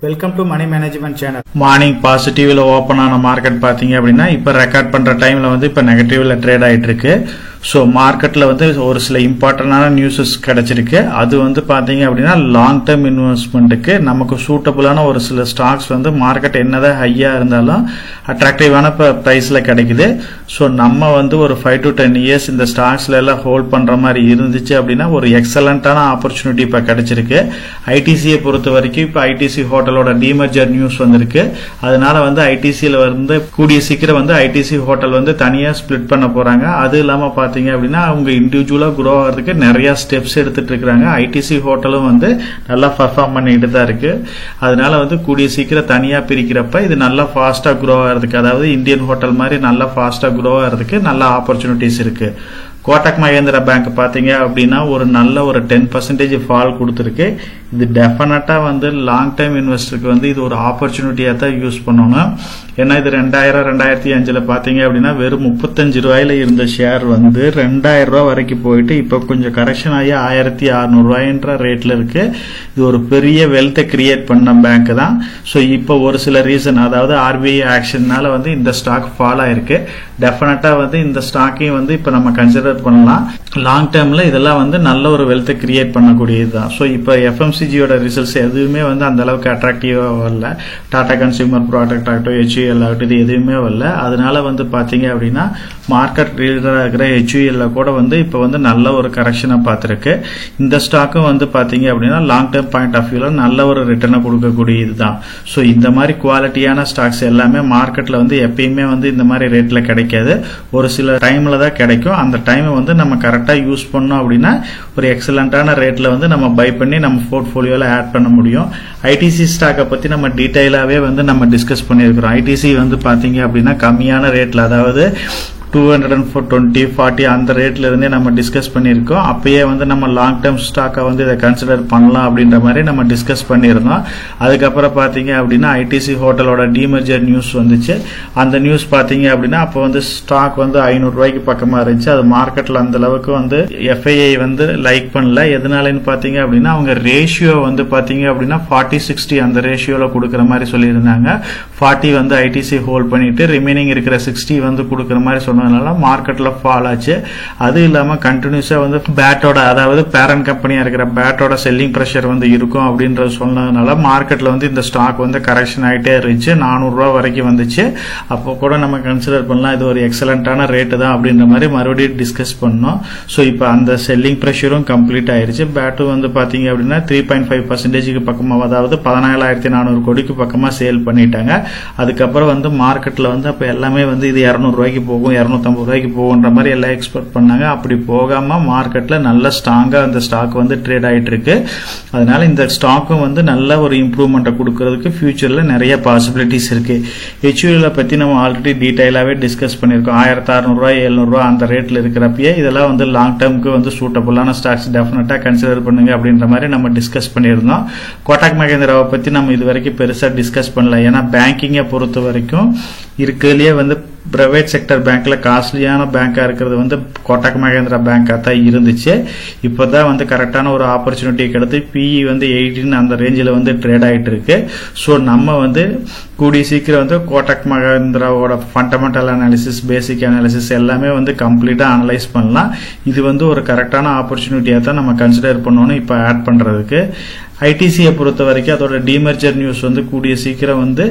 Welcome to money management channel. Morning பாசிட்டிவ்ல open ஆன market பாத்தீங்க அப்படின்னா இப்ப ரெக்கார்ட் பண்ற டைம்ல வந்து இப்ப நெகட்டிவ்ல ட்ரேட் ஆயிட்டு இருக்கு. ஸோ மார்க்கெட்ல வந்து ஒரு சில இம்பார்ட்டன்டான நியூஸஸ் கிடைச்சிருக்கு. அது வந்து பாத்தீங்க அப்படின்னா லாங் டேர்ம் இன்வெஸ்ட்மெண்ட்டுக்கு நமக்கு சூட்டபிளான ஒரு சில ஸ்டாக்ஸ் வந்து மார்க்கெட் என்னதான் ஹையா இருந்தாலும் அட்ராக்டிவான பிரைஸ்ல கிடைக்குது. ஸோ நம்ம வந்து ஒரு 5 to 10 இயர்ஸ் இந்த ஸ்டாக்ஸ்ல எல்லாம் ஹோல்ட் பண்ற மாதிரி இருந்துச்சு அப்படின்னா ஒரு எக்ஸலண்டான ஆப்பர்ச்சுனிட்டி இப்ப கிடைச்சிருக்கு. ஐடிசியை பொறுத்த வரைக்கும் இப்ப ஐடிசி ஹோட்டலோட டிமர்ஜர் நியூஸ் வந்திருக்கு. அதனால வந்து ஐடிசியில வந்து கூடிய சீக்கிரம் வந்து ஐடிசி ஹோட்டல் வந்து தனியா ஸ்பிளிட் பண்ண போறாங்க. அது இல்லாம பாத்தீங்க அப்படின்னா அவங்க இண்டிவிஜுவலா குரோ ஆகிறதுக்கு நிறைய ஸ்டெப்ஸ் எடுத்துட்டு இருக்காங்க. ஐடிசி ஹோட்டலும் வந்து நல்லா பர்ஃபார்ம் பண்ணிட்டு தான் இருக்கு. அதனால வந்து கூடிய சீக்கிரம் தனியா பிரிக்கிறப்ப இது நல்லா ஃபாஸ்டா குரோ ஆகிறதுக்கு, அதாவது இந்தியன் ஹோட்டல் மாதிரி நல்லா ஃபாஸ்டா குரோ ஆகிறதுக்கு நல்ல ஆப்பர்ச்சுனிட்டிஸ் இருக்கு. கோட்டக் மஹேந்திரா பேங்க் பாத்தீங்க அப்படின்னா ஒரு நல்ல ஒரு 10% ஃபால் கொடுத்துருக்கு. இது டெஃபினட்டா வந்து லாங் டைம் இன்வெஸ்டருக்கு வந்து இது ஒரு ஆப்பர்ச்சுனிட்டியா தான் யூஸ் பண்ணணும். ஏன்னா இது 2005 பாத்தீங்க அப்படின்னா வெறும் 35 ரூபாயில இருந்த ஷேர் வந்து 2000 ரூபாய் வரைக்கும் போயிட்டு இப்ப கொஞ்சம் கரெக்ஷன் ஆகி 1600 ரூபாய்ன்ற ரேட்ல இருக்கு. இது ஒரு பெரிய வெல்த்தை கிரியேட் பண்ண பேங்க் தான். ஸோ இப்போ ஒரு சில ரீசன், அதாவது ஆர்பிஐ ஆக்ஷன்னால வந்து இந்த ஸ்டாக் ஃபால் ஆயிருக்கு. டெஃபினட்டா வந்து இந்த ஸ்டாக்கையும் வந்து இப்ப நம்ம கன்சிடர் பண்ணலாம். லாங் டேர்ம்ல இதெல்லாம் வந்து நல்ல ஒரு வெல்த்தை கிரியேட் பண்ணக்கூடியது தான். ஸோ இப்போ எஃப்எம்சிஜியோட ரிசல்ட்ஸ் எதுவுமே வந்து அந்த அளவுக்கு அட்ராக்டிவா வரல. டாடா கன்சியூமர் ப்ராடக்ட் ஆகட்டும், HUL ஆகட்டும், இது எதுவுமே வரல. அதனால வந்து பாத்தீங்க அப்படின்னா மார்க்கெட் லீடரா இருக்கிற HUL கூட வந்து இப்போ வந்து நல்ல ஒரு கரெக்ஷனை பார்த்திருக்கு. இந்த ஸ்டாக்கும் வந்து பாத்தீங்க அப்படின்னா லாங் டேர்ம் பாயிண்ட் ஆஃப் வியூல நல்ல ஒரு ரிட்டர்னை கொடுக்கக்கூடியது தான். ஸோ இந்த மாதிரி குவாலிட்டியான ஸ்டாக்ஸ் எல்லாமே மார்க்கெட்ல வந்து எப்பயுமே வந்து இந்த மாதிரி ரேட்ல கிடைக்காது. ஒரு சில டைம்ல தான் கிடைக்கும். அந்த டைம் வந்து நம்ம கரெக்டா யூஸ் பண்ணோம் அப்படின்னா ஒரு எக்ஸலண்டான ரேட்ல வந்து நம்ம பை பண்ணி நம்ம போர்ட்ஃபோலியோல ஆட் பண்ண முடியும். ஐடிசி ஸ்டாக்கை பத்தி நம்ம டீடைலாவே வந்து நம்ம டிஸ்கஸ் பண்ணியிருக்கிறோம். ஐடிசி வந்து பாத்தீங்க அப்படின்னா கம்மியான ரேட்ல, அதாவது 220, 40 அந்த ரேட்ல இருந்தே நம்ம டிஸ்கஸ் பண்ணியிருக்கோம். அப்பயே வந்து நம்ம லாங் டேர்ம் ஸ்டாக்கை வந்து இதை கன்சிடர் பண்ணலாம் அப்படின்ற மாதிரி நம்ம டிஸ்கஸ் பண்ணியிருந்தோம். அதுக்கப்புறம் பாத்தீங்க அப்படின்னா ஐடிசி ஹோட்டலோட டிமர்ஜர் நியூஸ் வந்துச்சு. அந்த நியூஸ் பாத்தீங்க அப்படின்னா அப்போ வந்து ஸ்டாக் வந்து 500 ரூபாய்க்கு பக்கமா இருந்துச்சு. அது மார்க்கெட்ல அந்த அளவுக்கு வந்து எஃப்ஐஐ வந்து லைக் பண்ணல. எதனாலன்னு பாத்தீங்க அப்படின்னா அவங்க ரேஷியோ வந்து பாத்தீங்க அப்படின்னா 40-60 அந்த ரேஷியோல கொடுக்குற மாதிரி சொல்லியிருந்தாங்க. 40 வந்து ஐடிசி ஹோல்ட் பண்ணிட்டு ரிமைனிங் இருக்கிற 60 வந்து கொடுக்குற மாதிரி சொன்னதுனால மார்க்கெட்ல ஃபால் ஆச்சு. அது இல்லாம கண்டினியூஸா வந்து பேட்டோட, அதாவது பேரண்ட் கம்பெனியா இருக்கிற பேட்டோட செல்லிங் பிரஷர் வந்து இருக்கும் அப்படின்றது சொன்னதுனால மார்க்கெட்ல வந்து இந்த ஸ்டாக் வந்து கரெக்ஷன் ஆகிட்டே இருந்துச்சு. 400 ரூபாய் வரைக்கும் வந்துச்சு. அப்போ கூட நம்ம கன்சிடர் பண்ணலாம் இது ஒரு எக்ஸலண்டான ரேட்டு தான் அப்படின்ற மாதிரி மறுபடியும் டிஸ்கஸ் பண்ணோம். ஸோ இப்போ அந்த செல்லிங் பிரஷரும் கம்ப்ளீட் ஆயிருச்சு. பேட்டும் வந்து பாத்தீங்க அப்படின்னா 3.5% பக்கமா, அதாவது 17,400 கோடிக்கு பக்கமா சேல் பண்ணிட்டாங்க. அதுக்கப்புறம் வந்து மார்க்கெட்ல வந்து அப்ப எல்லாமே வந்து இது 200 ரூபாய்க்கு போகும், 250 ரூபாய்க்கு போகுன்ற மாதிரி எல்லாம் எக்ஸ்பெக்ட் பண்ணாங்க. அப்படி போகாம மார்க்கெட்ல நல்ல ஸ்ட்ராங்கா அந்த ஸ்டாக் வந்து ட்ரேட் ஆயிட்டு இருக்கு. அதனால இந்த ஸ்டாக்கும் வந்து நல்ல ஒரு இம்ப்ரூவ்மெண்ட் கொடுக்கறதுக்கு ஃபியூச்சர்ல நிறைய பாசிபிலிட்டிஸ் இருக்கு. HUL பத்தி நம்ம ஆல்ரெடி டீடைலாவே டிஸ்கஸ் பண்ணிருக்கோம். 1600 ரூபாய் 700 ரூபாய் அந்த ரேட்ல இருக்கிறப்பயே இதெல்லாம் வந்து லாங் டேர்முக்கு வந்து சூட்டபிளான ஸ்டாக்ஸ், டெஃபினட்டா கன்சிடர் பண்ணுங்க அப்படின்ற மாதிரி நம்ம டிஸ்கஸ் பண்ணியிருந்தோம். கோட்டக் மஹேந்திராவை பத்தி நம்ம இது வரைக்கும் பெருசா டிஸ்கஸ் பண்ணல. ஏன்னா பேங்கிங்கை பொறுத்த வரைக்கும் இருக்கிறதுலயே வந்து பிரைவேட் செக்டர் பேங்க்ல காஸ்ட்லியான பேங்கா இருக்கிறது வந்து கோட்டக் மஹேந்திரா பேங்கா தான் இருந்துச்சு. இப்பதான் வந்து கரெக்டான ஒரு ஆப்பர்ச்சுனிட்டி கிடைத்து PE வந்து 18 அந்த ரேஞ்சில் வந்து ட்ரேட் ஆயிட்டு இருக்கு. ஸோ நம்ம வந்து கூடிய சீக்கிரம் வந்து கோட்டக் மஹேந்திராவோட ஃபண்டமெண்டல் அனாலிசிஸ், பேசிக் அனாலிசிஸ் எல்லாமே வந்து கம்ப்ளீட்டா அனலைஸ் பண்ணலாம். இது வந்து ஒரு கரெக்டான ஆப்பர்ச்சுனிட்டியா தான் நம்ம கன்சிடர் பண்ணணும் இப்ப ஆட் பண்றதுக்கு. ஐடிசியை பொறுத்த வரைக்கும் அதோட டிமர்ஜர் நியூஸ் வந்து கூடிய சீக்கிரம் வந்து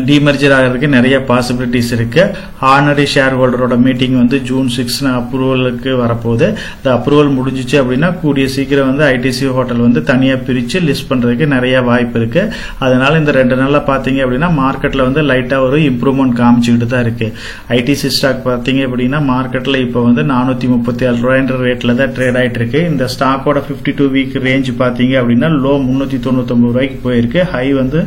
டிமர்ஜர் ஆகிறதுக்கு நிறைய பாசிபிலிட்டிஸ் இருக்கு. ஆர்டினரி ஷேர் ஹோல்டரோட மீட்டிங் வந்து June 6 அப்ரூவலுக்கு வரப்போகுது. அந்த அப்ரூவல் முடிஞ்சிச்சு அப்படின்னா கூடிய சீக்கிரம் வந்து ஐடிசி ஹோட்டல் வந்து தனியா பிரிச்சு லிஸ்ட் பண்றதுக்கு நிறைய வாய்ப்பு இருக்கு. அதனால இந்த 2 நாள்ல பாத்தீங்க அப்படின்னா மார்க்கெட்ல வந்து லைட்டா ஒரு இம்ப்ரூவ்மெண்ட் காமிச்சுக்கிட்டு தான் இருக்கு. ஐடிசி ஸ்டாக் பாத்தீங்க அப்படின்னா மார்க்கெட்ல இப்ப வந்து 437 ரூபாய்ன்ற ரேட்ல தான் ட்ரேட் ஆயிட்டு இருக்கு. இந்த ஸ்டாக்கோட 52 வீக் ரேஞ்ச் பாத்தீங்க அப்படின்னா லோ 399 ரூபாய்க்கு போயிருக்கு. ஹை வந்து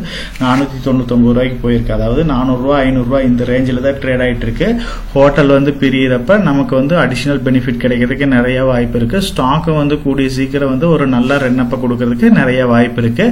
499 ரூபாய்க்கு போயிருக்கு. அதாவது 400 ரூபாய் 500 ரூபாய் இந்த ரேஞ்சில் தான் ட்ரேட் ஆயிட்டு இருக்கு. ஹோட்டல் வந்து பிரியறப்ப நமக்கு வந்து அடிஷனல் பெனிஃபிட் கிடைக்கிறதுக்கு நிறைய வாய்ப்பு இருக்கு. ஸ்டாக்கும் வந்து கூடிய சீக்கிரம் வந்து ஒரு நல்ல ரென்னப்ப கொடுக்கறதுக்கு நிறைய வாய்ப்பு இருக்கு.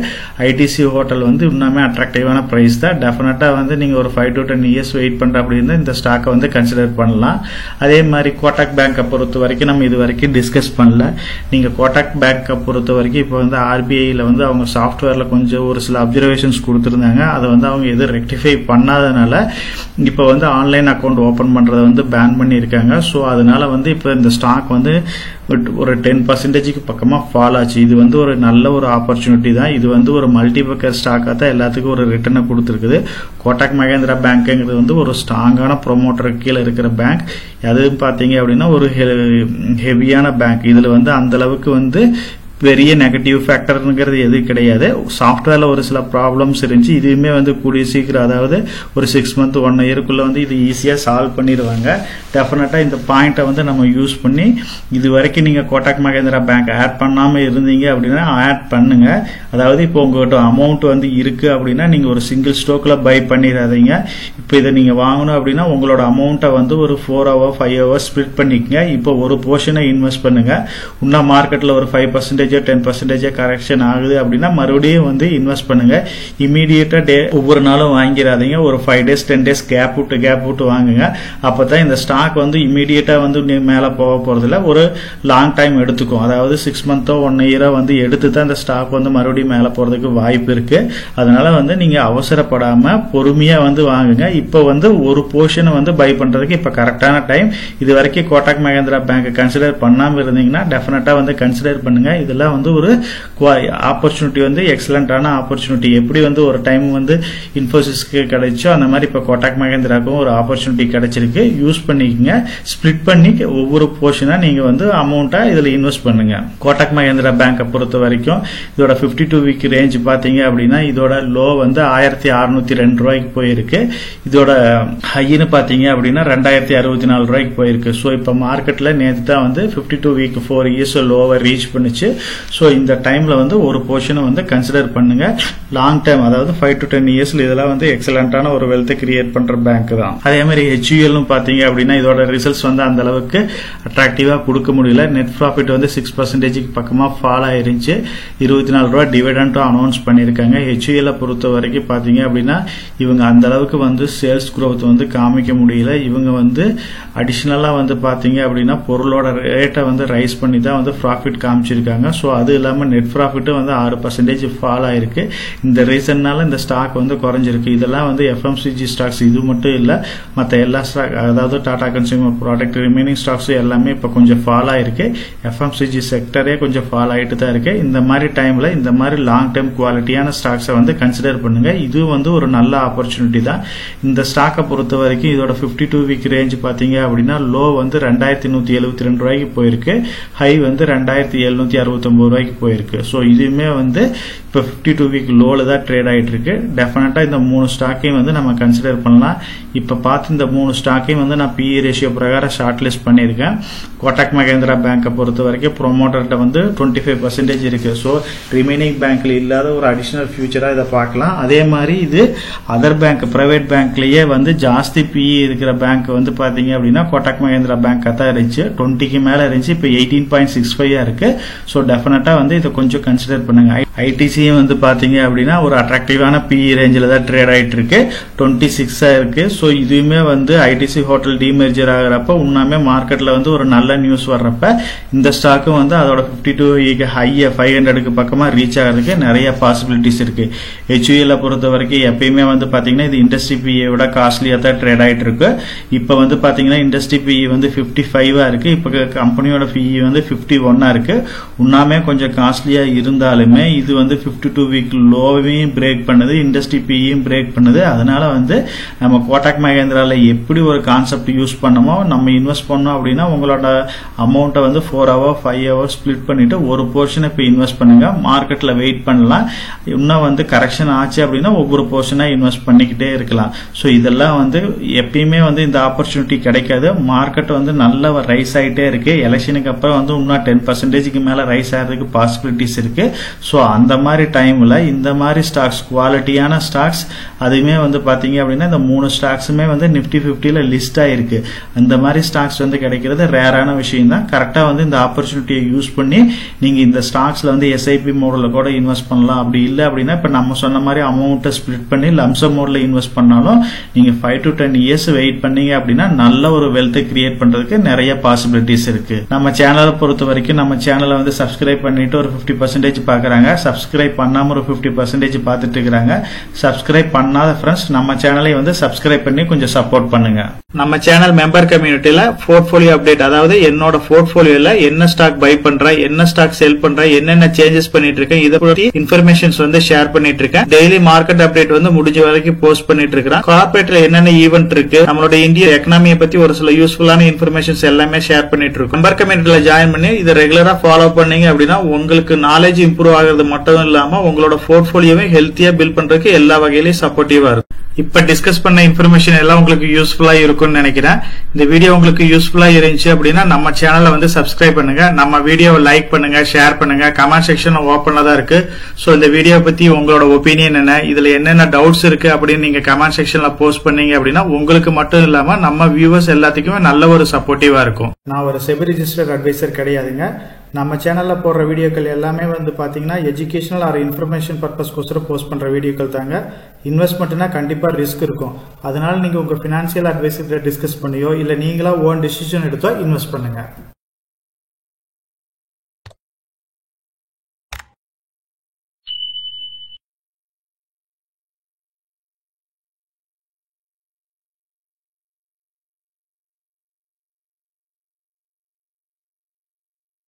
ஐடிசி ஹோட்டல் வந்து இன்னுமே அட்ராக்டிவான பிரைஸ் தான். டெஃபினட்டா வந்து நீங்க ஒரு 5 to 10 இயர்ஸ் வெயிட் பண்ற அப்படின்னா இந்த ஸ்டாக்கை வந்து கன்சிடர் பண்ணலாம். அதே மாதிரி கோட்டக் பேங்கை பொறுத்த வரைக்கும் நம்ம இது வரைக்கும் டிஸ்கஸ் பண்ணல. நீங்க கோட்டக் பேங்கை பொறுத்த வரைக்கும் இப்போ வந்து RBIல வந்து அவங்க சாஃப்ட்வேர்ல கொஞ்சம் ஒரு சில அப்சர்வேஷன்ஸ் கொடுத்துருந்தாங்க. அதை வந்து அவங்க எதுவும் ரெக்டிஃபை பண்ணாதனால இப்போ வந்து ஆன்லைன் அக்கௌண்ட் ஓபன் பண்றதை வந்து பேன் பண்ணியிருக்காங்க. ஸோ அதனால வந்து இப்போ இந்த ஸ்டாக் வந்து ஒரு 10% பக்கமா ஃபால் ஆச்சு. இது வந்து ஒரு நல்ல ஒரு ஆப்பர்ச்சுனிட்டி தான். இது வந்து ஒரு மல்டிபக்கர் ஸ்டாக்கா தான் எல்லாத்துக்கும் ஒரு ரிட்டர்னை கொடுத்துருக்குது. கோட்டக் மஹேந்திரா பேங்க்ங்கிறது வந்து ஒரு ஸ்ட்ராங்கான ப்ரொமோட்டருக்கு கீழே இருக்கிற பேங்க். அதுவும் பாத்தீங்க அப்படின்னா ஒரு ஹெவியான பேங்க். இதுல வந்து அந்த அளவுக்கு வந்து பெரிய நெகட்டிவ் ஃபேக்டர்ங்கிறது எது கிடையாது. சாஃப்ட்வேர்ல ஒரு சில ப்ராப்ளம்ஸ் இருந்துச்சு. இதுவுமே வந்து கூடிய சீக்கிரம், அதாவது ஒரு 6 month 1 yearக்குள்ள வந்து இது ஈஸியா சால்வ் பண்ணிடுவாங்க. டெஃபினட்டா இந்த பாயிண்ட்டை வந்து நம்ம யூஸ் பண்ணி இது வரைக்கும் நீங்க கோட்டக் மஹேந்திரா பேங்க் ஆட் பண்ணாம இருந்தீங்க அப்படின்னா ஆட் பண்ணுங்க. அதாவது இப்போ உங்ககிட்ட அமௌண்ட் வந்து இருக்கு அப்படின்னா நீங்க ஒரு சிங்கிள் ஸ்டோக்ல பை பண்ணிடாதீங்க. இப்போ இதை நீங்க வாங்கணும் அப்படின்னா உங்களோட அமௌண்ட்டை வந்து ஒரு 4 hours 5 hours ஸ்பிளிட் பண்ணிக்கங்க. இப்போ ஒரு போர்ஷனை இன்வெஸ்ட் பண்ணுங்க. இன்னும் மார்க்கெட்ல ஒரு 5% 10% கரெக்ஷன் ஆகுது அப்படின்னா மறுபடியும் வந்து இன்வெஸ்ட் பண்ணுங்க. இமீடியட்டா ஒவ்வொரு நாளும் வாங்கிடாதீங்க. ஒரு 5 days 10 days கேப் விட்டு வாங்குங்க. அப்பதான் இந்த ஸ்டாக் வந்து இமீடியட்டா வந்து மேல போக போறது இல்ல, ஒரு லாங் டைம் எடுத்துக்கும். அதாவது 6 month 1 year வந்து எடுத்து தான் இந்த ஸ்டாக் வந்து மறுபடியும் மேல போறதுக்கு வாய்ப்பு இருக்கு. அதனால வந்து நீங்க அவசரப்படாம பொறுமையா வந்து வாங்குங்க. இப்ப வந்து ஒரு போர்ஷனை வந்து பை பண்றதுக்கு இப்ப கரெக்டான டைம். இது வரைக்கும் கோட்டக் மஹேந்திரா பேங்க் கன்சிடர் பண்ணாம இருந்தீங்கன்னா டெஃபினட்டா வந்து கன்சிடர் பண்ணுங்க. இதெல்லாம் வந்து ஒரு ஆப்பர்ச்சுனிட்டி வந்து எக்ஸலண்டான ஆப்பர்ச்சுனிட்டி. எப்படி வந்து ஒரு டைம் வந்து இன்ஃபோசிஸ்க்கு கிடைச்சோ அந்த மாதிரி இப்ப கோட்டக் மஹேந்திராக்கும் ஒரு ஆப்பர்ச்சுனிட்டி கிடைச்சிருக்கு. யூஸ் பண்ணிக்கங்க. ஸ்பிளிட் பண்ணி ஒவ்வொரு போர்ஷனா நீங்க வந்து அமௌண்ட்டா இதுல இன்வெஸ்ட் பண்ணுங்க. கோட்டக் மஹேந்திரா பேங்கை பொறுத்த வரைக்கும் இதோட 52 week ரேஞ்ச் பாத்தீங்க அப்படின்னா இதோட லோ வந்து 1602 ரூபாய்க்கு போயிருக்கு. இதோட ஹைன்னு பாத்தீங்க அப்படின்னா 2064 ரூபாய்க்கு போயிருக்கு. ஸோ இப்ப மார்க்கெட்ல நேற்று தான் வந்து 52 week 4 years லோவை ரீச் பண்ணிச்சு. சோ இந்த டைம்ல வந்து ஒரு போர்ஷனை வந்து கன்சிடர் பண்ணுங்க. லாங் டைம், அதாவது 5 to 10 years இதெல்லாம் வந்து எக்ஸலண்டான ஒரு வெல்த் கிரியேட் பண்ற பேங்க் தான். அதே மாதிரி HUL பாத்தீங்க அப்படின்னா இதோட ரிசல்ட்ஸ் வந்து அந்த அளவுக்கு அட்ராக்டிவா கொடுக்க முடியல. நெட் ப்ராஃபிட் வந்து 6% பக்கமா ஃபால் ஆயிருந்துச்சு. 24 ரூபாய் டிவிடெண்டும் அனௌன்ஸ் பண்ணிருக்காங்க. HUL பொறுத்த வரைக்கும் பாத்தீங்க அப்படின்னா இவங்க அந்த அளவுக்கு வந்து சேல்ஸ் growth வந்து காமிக்க முடியல. இவங்க வந்து அடிஷனலா வந்து பாத்தீங்க அப்படின்னா பொருளோட ரேட்டை வந்து ரைஸ் பண்ணி தான் வந்து ப்ராஃபிட் காமிச்சிருக்காங்க. ஸோ அது இல்லாமல் நெட் ப்ராஃபிட்டும் வந்து 6% ஃபால் ஆயிருக்கு. இந்த ரீசன்னால இந்த ஸ்டாக் வந்து குறைஞ்சிருக்கு. இதெல்லாம் வந்து FMCG ஸ்டாக்ஸ் இது மட்டும் இல்லை, மற்ற எல்லா ஸ்டாக், அதாவது Tata consumer product remaining stocks எல்லாமே இப்போ கொஞ்சம் ஃபால் ஆயிருக்கு. FMCG செக்டரே கொஞ்சம் ஃபால் ஆயிட்டு தான் இருக்கு. இந்த மாதிரி டைம்ல இந்த மாதிரி லாங் டேர்ம் குவாலிட்டியான ஸ்டாக்ஸை வந்து கன்சிடர் பண்ணுங்க. இது வந்து ஒரு நல்ல ஆப்பர்ச்சுனிட்டி தான். இந்த ஸ்டாக்கை பொறுத்த வரைக்கும் இதோட 52 week ரேஞ்ச் பாத்தீங்க அப்படின்னா லோ வந்து 2172 ரூபாய்க்கு போயிருக்கு. ஹை வந்து 2769 ரூபாய்க்கு போயிருக்கு. ஸோ இதுவுமே வந்து இப்போ 52 week லோல தான் ட்ரேட் ஆயிட்டு இருக்கு. டெஃபினட்டா இந்த 3 ஸ்டாக்கையும் வந்து நம்ம கன்சிடர் பண்ணலாம். இப்ப பார்த்து இந்த 3 ஸ்டாக்கையும் வந்து நான் PE ரேஷியோ பிரகாரம் ஷார்ட் லிஸ்ட் பண்ணியிருக்கேன். கோட்டக் மஹேந்திரா பேங்கை பொறுத்த வரைக்கும் ப்ரொமோட்டர்கிட்ட வந்து 25% இருக்கு. ஸோ ரிமைனிங் பேங்க்ல இல்லாத ஒரு அடிஷனல் ஃபியூச்சரா இதை பார்க்கலாம். அதே மாதிரி இது அதர் பேங்க், பிரைவேட் பேங்க்லயே வந்து ஜாஸ்தி PE இருக்கிற பேங்க் வந்து பாத்தீங்க அப்படின்னா கோட்டக் மஹேந்திரா பேங்க் தான் இருந்துச்சு. 20க்கு மேல இருந்துச்சு. இப்போ 18.65 இருக்கு. ஸோ டெஃபினட்டா வந்து இதை கொஞ்சம் கன்சிடர் பண்ணுங்க. ஐடிசியும் வந்து பாத்தீங்க அப்படின்னா ஒரு அட்ராக்டிவான PE ரேஞ்சில் தான் ட்ரேட் ஆயிட்டு இருக்கு. 26 இருக்கு. ஸோ இதுவுமே வந்து ஐடிசி ஹோட்டல் டிமெர்ஜர் ஆகிறப்ப உண்மையுமே மார்க்கெட்ல வந்து ஒரு நல்ல நியூஸ் வர்றப்ப இந்த ஸ்டாக்கும் வந்து அதோட 52 ஹைய 500க்கு பக்கமா ரீச் ஆகிறதுக்கு நிறைய பாசிபிலிட்டிஸ் இருக்கு. HUL பொறுத்த வரைக்கும் எப்பயுமே வந்து பாத்தீங்கன்னா இது இண்டஸ்ட்ரி PE விட காஸ்ட்லியா தான் ட்ரேட் ஆயிட்டு இருக்கு. இப்ப வந்து பாத்தீங்கன்னா இண்டஸ்ட்ரி PE வந்து 55 இருக்கு. இப்ப கம்பெனியோட PE வந்து 51 இருக்கு. உண்மையுமே கொஞ்சம் காஸ்ட்லியா இருந்தாலுமே இது வந்து 52 week லோவையும் பிரேக் பண்ணுது, இண்டஸ்ட்ரி PEயும் பிரேக் பண்ணுது. அதனால வந்து நம்ம கோட்டக் மஹேந்திரால எப்படி ஒரு கான்செப்ட் யூஸ் பண்ணமோ நம்ம இன்வெஸ்ட் பண்ணோம் அப்படின்னா உங்களோட அமௌண்ட்டை வந்து 4 hours 5 hours ஸ்பிளிட் பண்ணிட்டு ஒரு போர்ஷனை இப்போ இன்வெஸ்ட் பண்ணுங்க. மார்க்கெட்ல வெயிட் பண்ணலாம். இன்னும் வந்து கரெக்ஷன் ஆச்சு அப்படின்னா ஒவ்வொரு போர்ஷனா இன்வெஸ்ட் பண்ணிக்கிட்டே இருக்கலாம். ஸோ இதெல்லாம் வந்து எப்பயுமே வந்து இந்த ஆப்பர்ச்சுனிட்டி கிடைக்காது. மார்க்கெட் வந்து நல்ல ரைஸ் ஆயிட்டே இருக்கு. எலெக்ஷனுக்கு அப்புறம் வந்து இன்னும் 10%க்கு மேல ரைஸ் ஆகிறதுக்கு பாசிபிலிட்டிஸ் இருக்கு. ஸோ அந்த மாதிரி டைம்ல இந்த மாதிரி ஸ்டாக்ஸ், குவாலிட்டியான ஸ்டாக்ஸ், அதுவுமே வந்து பாத்தீங்க அப்படின்னா இந்த 3 ஸ்டாக்ஸுமே வந்து நிப்டி 50ல லிஸ்ட் ஆயிருக்கு. அந்த மாதிரி ஸ்டாக்ஸ் வந்து கிடைக்கிறது ரேரான விஷயம் தான். கரெக்டா வந்து இந்த ஆப்பர்ச்சுனிட்டியை யூஸ் பண்ணி நீங்க இந்த ஸ்டாக்ஸ்ல வந்து SIP மோட்ல கூட இன்வெஸ்ட் பண்ணலாம். அப்படி இல்லை அப்படின்னா இப்ப நம்ம சொன்ன மாதிரி அமௌண்ட்டை ஸ்பிளிட் பண்ணி லம்சம் மோட்ல இன்வெஸ்ட் பண்ணாலும் நீங்க 5 to 10 years வெயிட் பண்ணீங்க அப்படின்னா நல்ல ஒரு வெல்த் கிரியேட் பண்றதுக்கு நிறைய பாசிபிலிட்டிஸ் இருக்கு. நம்ம சேனலை பொறுத்த வரைக்கும் நம்ம சேனலை வந்து சப்ஸ்கிரைப் பண்ணிட்டு ஒரு 50% பாக்குறாங்க. சப்ஸ்கிரைப் பண்ணாம ஒரு 50% பார்த்துட்டு இருக்காங்க. சப்ஸ்கிரைப் பண்ணாத ஃப்ரெண்ட்ஸ் நம்ம சேனலை வந்து சப்ஸ்கிரைப் பண்ணி கொஞ்சம் சப்போர்ட் பண்ணுங்க. நம்ம சேனல் மெம்பர் கம்யூனிட்டியில போர்ட்ஃபோலியோ அப்டேட், அதாவது என்னோட போர்ட்ஃபோலியோல என்ன ஸ்டாக் பை பண்றேன், என்ன ஸ்டாக் செல் பண்றேன், என்னென்ன சேஞ்சஸ் பண்ணிட்டு இருக்கேன், இதை பத்தி இன்ஃபர்மேஷன்ஸ் வந்து ஷேர் பண்ணிட்டு இருக்கேன். டெய்லி மார்க்கெட் அப்டேட் வந்து முடிஞ்ச வரைக்கும் போஸ்ட் பண்ணிட்டு இருக்கேன். கார்பரேட்ல என்னென்ன ஈவென்ட் இருக்கு, நம்மளோட இந்திய எக்கனாமியை பத்தி ஒரு சில யூஸ்ஃபுல்லான இன்ஃபர்மேஷன்ஸ் எல்லாமே ஷேர் பண்ணிட்டு இருக்கோம். மெம்பர் கம்யூனிட்டியில ஜாயின் பண்ணி இதை ரெகுலரா ஃபாலோ பண்ணீங்க அப்படின்னா உங்களுக்கு நாலேஜ் இம்ப்ரூவ் ஆகிறது மட்டும் இல்லாம உங்களோட போர்ட்ஃபோலியோவை ஹெல்த்தியா பில்ட் பண்றதுக்கு எல்லா வகையிலும் சப்போர்ட்டிவா இருக்கும். இப்ப டிஸ்கஸ் பண்ண இன்ஃபர்மேஷன் எல்லாம் உங்களுக்கு யூஸ்ஃபுல்லா இருக்கும்னு நினைக்கிறேன். இந்த வீடியோ உங்களுக்கு யூஸ்ஃபுல்லா இருந்துச்சு அப்படின்னா நம்ம சேனலை வந்து சப்ஸ்கிரைப் பண்ணுங்க, நம்ம வீடியோவை லைக் பண்ணுங்க, ஷேர் பண்ணுங்க. கமெண்ட் செக்ஷன் ஓப்பன்ல தான் இருக்கு. சோ இந்த வீடியோ பத்தி உங்களோட ஒப்பீனியன் என்ன, இதுல என்னென்ன டவுட்ஸ் இருக்கு அப்படின்னு நீங்க கமெண்ட் செக்ஷன்ல போஸ்ட் பண்ணீங்க அப்படின்னா உங்களுக்கு மட்டும் இல்லாம நம்ம வியூவர்ஸ் எல்லாத்துக்குமே நல்ல ஒரு சப்போர்ட்டிவா இருக்கும். நான் ஒரு செபி ரிஜிஸ்டர்ட் அட்வைசர் கிடையாதுங்க. நம்ம சேனல்ல போடுற வீடியோக்கள் எல்லாமே வந்து பாத்தீங்கன்னா எஜுகேஷனல் ஆர் இன்ஃபர்மேஷன் பர்பஸ்க்கோசரம் போஸ்ட் பண்ற வீடியோக்கள் தாங்க. இன்வெஸ்ட்மெண்ட்னா கண்டிப்பா ரிஸ்க் இருக்கும். அதனால நீங்க உங்க பினான்சியல் அட்வைசர் டிஸ்கஸ் பண்ணியோ இல்ல நீங்களா ஓன் டிசிஷன் எடுத்தோ இன்வெஸ்ட் பண்ணுங்க.